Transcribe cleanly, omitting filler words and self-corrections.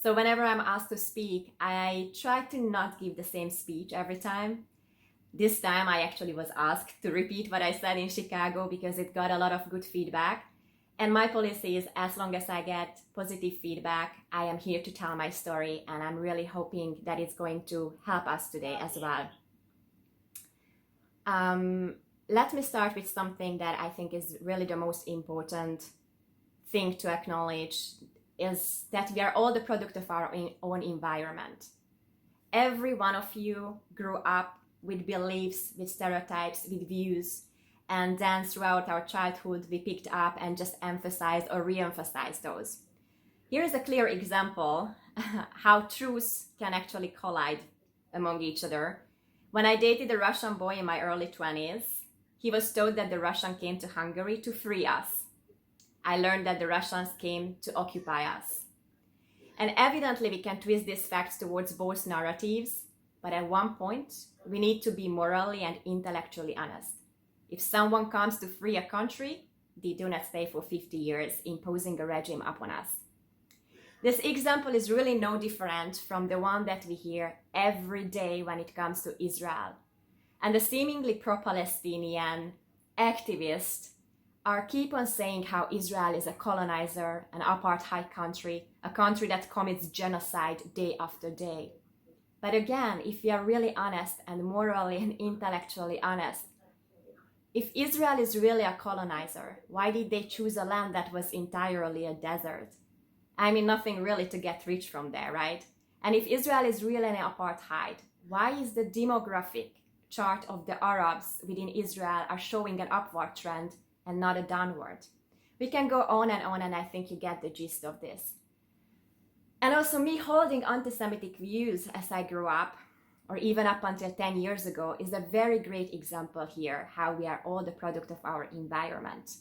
So whenever I'm asked to speak, I try to not give the same speech every time. This time I actually was asked to repeat what I said in Chicago because it got a lot of good feedback. And my policy is as long as I get positive feedback, I am here to tell my story, and I'm really hoping that it's going to help us today as well. Let me start with something that I think is really the most important thing to acknowledge is that we are all the product of our own environment. Every one of you grew up with beliefs, with stereotypes, with views, and then throughout our childhood we picked up and just emphasized or re-emphasized those. Here is a clear example how truths can actually collide among each other. When I dated a Russian boy in my early 20s, he was told that the Russians came to Hungary to free us. I learned that the Russians came to occupy us. And evidently we can twist these facts towards both narratives, but at one point we need to be morally and intellectually honest. If someone comes to free a country, they do not stay for 50 years imposing a regime upon us. This example is really no different from the one that we hear every day when it comes to Israel. And the seemingly pro-Palestinian activists keep on saying how Israel is a colonizer, an apartheid country, a country that commits genocide day after day. But again, if we are really honest and morally and intellectually honest, if Israel is really a colonizer, why did they choose a land that was entirely a desert? I mean, nothing really to get rich from there, right? And if Israel is really an apartheid, why is the demographic chart of the Arabs within Israel are showing an upward trend and not a downward? We can go on, and I think you get the gist of this. And also me holding anti-Semitic views as I grew up, or even up until 10 years ago, is a very great example here how we are all the product of our environment.